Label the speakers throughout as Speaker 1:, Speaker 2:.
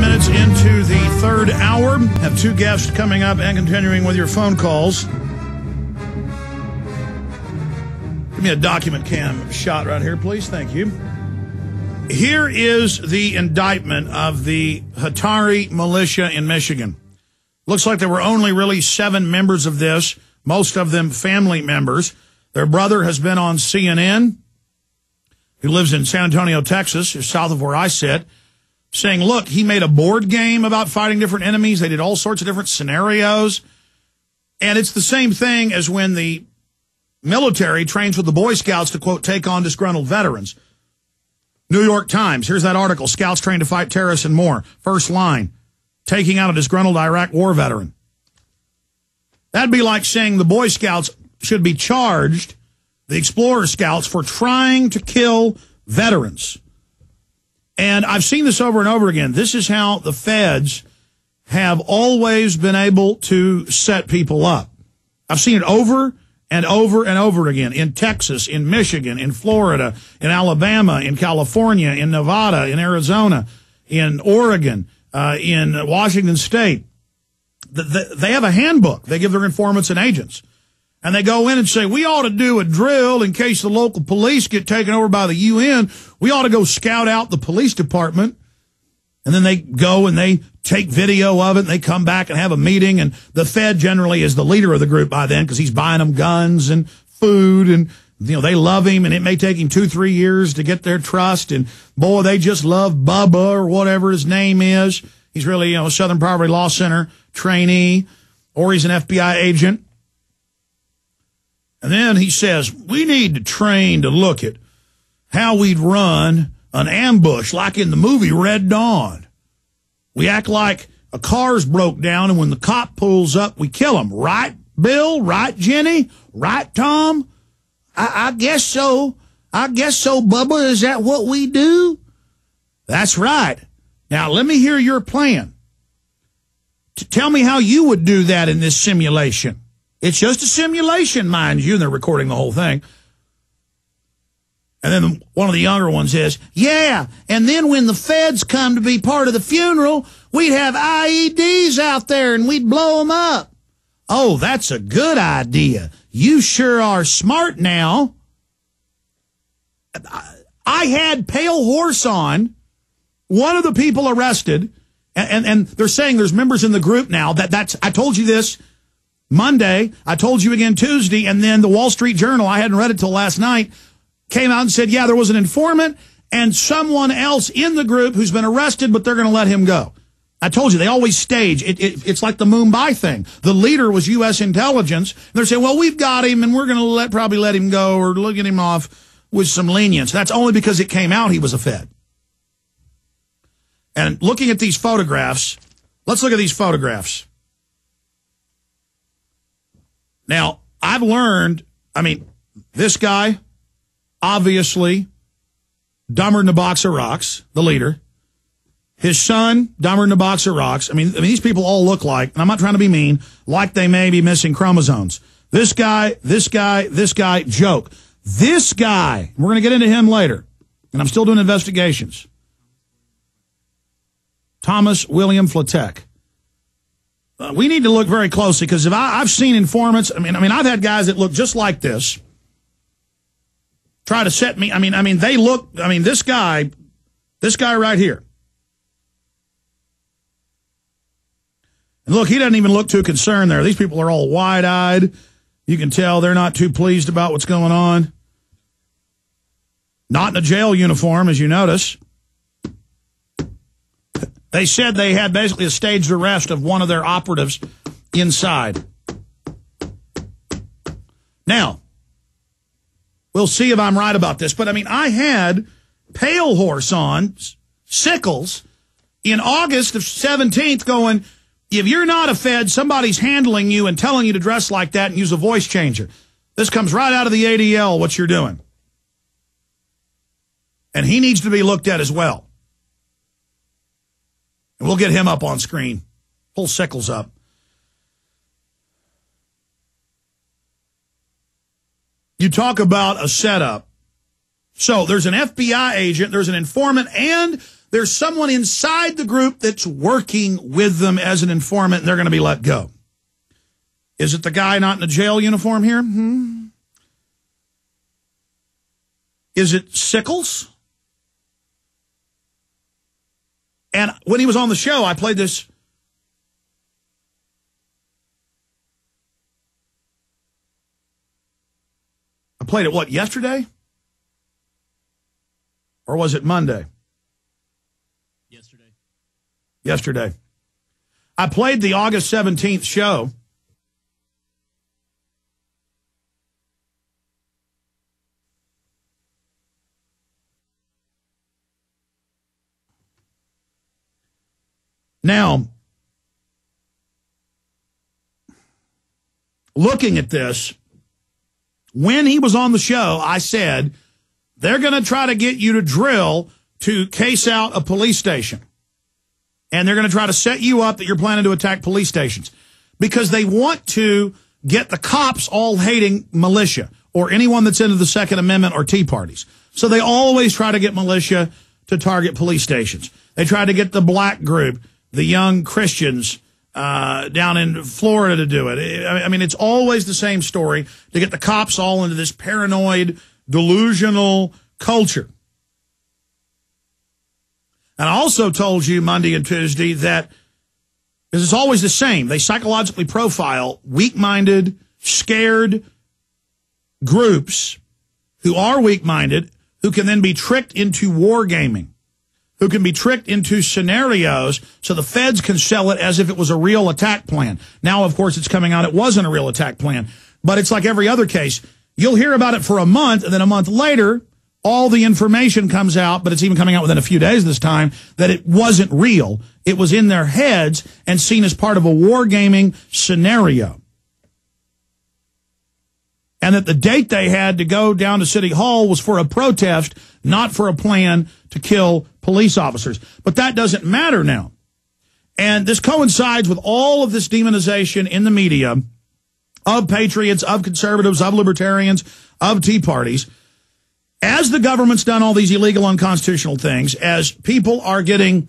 Speaker 1: minutes into the third hour. Have two guests coming up and continuing with your phone calls. Give me a document cam shot right here, please. Thank you. Here is the indictment of the Hatari militia in Michigan. Looks like there were only really 7 members of this, most of them family members. Their brother has been on CNN, who lives in San Antonio, Texas, just south of where I sit, saying, look, he made a board game about fighting different enemies. They did all sorts of different scenarios. And it's the same thing as when the military trains with the Boy Scouts to, quote, take on disgruntled veterans. New York Times, here's that article, Scouts trained to fight terrorists and more. First line, taking out a disgruntled Iraq war veteran. That'd be like saying the Boy Scouts should be charged, the Explorer Scouts, for trying to kill veterans. And I've seen this over and over again. This is how the feds have always been able to set people up. I've seen it over and over and over again in Texas, in Michigan, in Florida, in Alabama, in California, in Nevada, in Arizona, in Oregon, in Washington State. They have a handbook they give their informants and agents. And they go in and say, we ought to do a drill in case the local police get taken over by the UN. We ought to go scout out the police department. And then they go and they take video of it, and they come back and have a meeting. And the Fed generally is the leader of the group by then because he's buying them guns and food. And, you know, they love him, and it may take him 2-3 years to get their trust. And, boy, they just love Bubba or whatever his name is. He's really, you know, a Southern Poverty Law Center trainee, or he's an FBI agent. And then he says, we need to train to look at how we'd run an ambush like in the movie Red Dawn. We act like a car's broke down, and when the cop pulls up, we kill him. Right, Bill? Right, Jenny? Right, Tom? I guess so. I guess so, Bubba. Is that what we do? That's right. Now, let me hear your plan. Tell me how you would do that in this simulation. It's just a simulation, mind you, and they're recording the whole thing. And then one of the younger ones says, yeah, and then when the feds come to be part of the funeral, we'd have IEDs out there and we'd blow them up. Oh, that's a good idea. You sure are smart now. I had Pale Horse on, one of the people arrested, and they're saying there's members in the group now. I told you this Monday, I told you again Tuesday, and then the Wall Street Journal, I hadn't read it till last night, came out and said, yeah, there was an informant and someone else in the group who's been arrested, but they're going to let him go. I told you, they always stage. It's like the Mumbai thing. The leader was U.S. intelligence. And they're saying, well, we've got him, and we're going to probably let him go or look at him off with some lenience. That's only because it came out he was a Fed. And looking at these photographs, let's look at these photographs. Now, I've learned, I mean, this guy, obviously, dumber than a box of rocks, the leader. His son, dumber than a box of rocks. I mean, these people all look like, and I'm not trying to be mean, like they may be missing chromosomes. This guy, joke. This guy, we're going to get into him later, and I'm still doing investigations. Thomas William Flatek. We need to look very closely, because if I've seen informants, I mean, I've had guys that look just like this try to set me. I mean, they look. I mean, this guy right here. And look, he doesn't even look too concerned there. These people are all wide-eyed. You can tell they're not too pleased about what's going on. Not in a jail uniform, as you notice. They said they had basically a staged arrest of one of their operatives inside. Now, we'll see if I'm right about this, but I mean, I had Pale Horse on, Sickles, in August of 17th going, if you're not a Fed, somebody's handling you and telling you to dress like that and use a voice changer. This comes right out of the ADL, what you're doing. And he needs to be looked at as well. And we'll get him up on screen. Pull Sickles up. You talk about a setup. So there's an FBI agent, there's an informant, and there's someone inside the group that's working with them as an informant, and they're going to be let go. Is it the guy not in a jail uniform here? Is it Sickles? And when he was on the show, I played this. I played it, what, yesterday? Or was it Monday? Yesterday. I played the August 17th show. Now, looking at this, when he was on the show, I said, they're going to try to get you to drill to case out a police station. And they're going to try to set you up that you're planning to attack police stations. Because they want to get the cops all hating militia or anyone that's into the Second Amendment or Tea Parties. So they always try to get militia to target police stations. They try to get the black group, the young Christians down in Florida to do it. I mean, it's always the same story, to get the cops all into this paranoid, delusional culture. And I also told you Monday and Tuesday that, because it's always the same, they psychologically profile weak-minded, scared groups who are weak-minded, who can then be tricked into wargaming, who can be tricked into scenarios so the feds can sell it as if it was a real attack plan. Now, of course, it's coming out it wasn't a real attack plan. But it's like every other case. You'll hear about it for a month, and then a month later, all the information comes out, but it's even coming out within a few days this time, that it wasn't real. It was in their heads and seen as part of a wargaming scenario. And that the date they had to go down to City Hall was for a protest, not for a plan to kill police officers. But that doesn't matter now. And this coincides with all of this demonization in the media of patriots, of conservatives, of libertarians, of Tea Parties. As the government's done all these illegal, unconstitutional things, as people are getting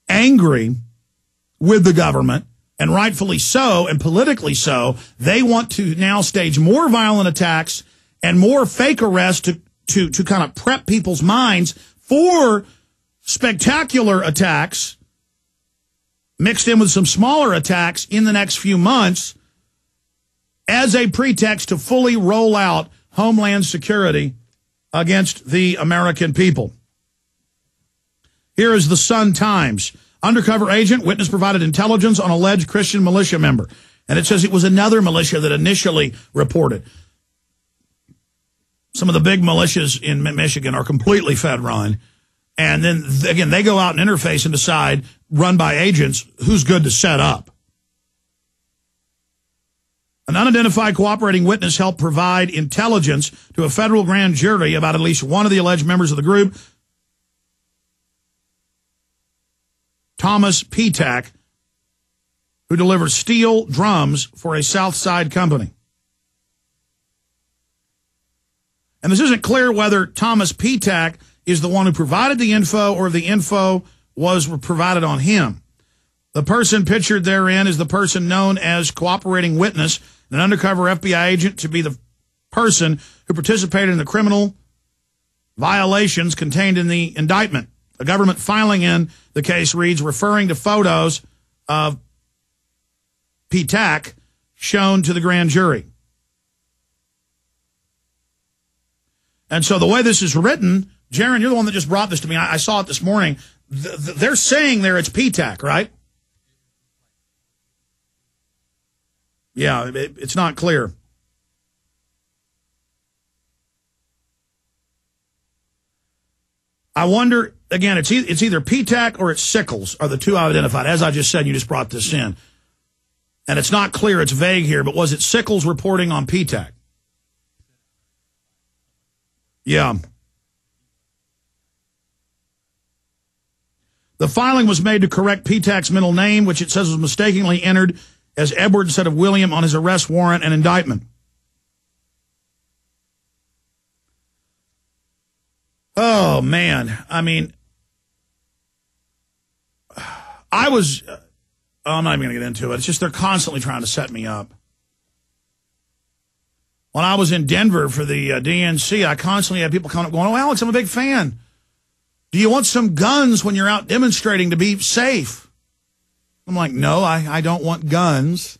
Speaker 1: angry with the government, and rightfully so, and politically so, they want to now stage more violent attacks and more fake arrests to kind of prep people's minds for spectacular attacks mixed in with some smaller attacks in the next few months as a pretext to fully roll out Homeland Security against the American people. Here is the Sun-Times. Undercover agent, witness provided intelligence on alleged Christian militia member. And it says it was another militia that initially reported. Some of the big militias in Michigan are completely Fed-run. And then, again, they go out and interface and decide, run by agents, who's good to set up. An unidentified cooperating witness helped provide intelligence to a federal grand jury about at least one of the alleged members of the group, Thomas Petak, who delivers steel drums for a South Side company. And this isn't clear whether Thomas Petak is the one who provided the info or the info was provided on him. The person pictured therein is the person known as cooperating witness, an undercover FBI agent to be the person who participated in the criminal violations contained in the indictment. A government filing in the case reads, referring to photos of Petak shown to the grand jury. And so the way this is written, Jaron, you're the one that just brought this to me. I saw it this morning. They're saying there it's Petak, right? Yeah, it's not clear. I wonder, again, it's either Petak or it's Sickles are the two I've identified. As I just said, you just brought this in. And it's not clear, it's vague here, but was it Sickles reporting on Petak? Yeah. The filing was made to correct Petak's middle name, which it says was mistakenly entered as Edward instead of William on his arrest warrant and indictment. Oh, man. I mean, I'm not even going to get into it. It's just they're constantly trying to set me up. When I was in Denver for the DNC, I constantly had people coming up going, oh, Alex, I'm a big fan. Do you want some guns when you're out demonstrating to be safe? I'm like, no, I don't want guns.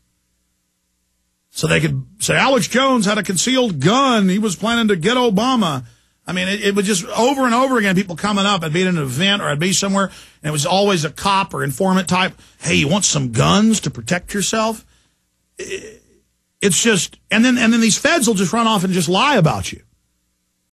Speaker 1: So they could say, Alex Jones had a concealed gun. He was planning to get Obama. I mean, it was just over and over again, people coming up. I'd be at an event or I'd be somewhere, and it was always a cop or informant type. Hey, you want some guns to protect yourself? It's just, and then these feds will just run off and just lie about you.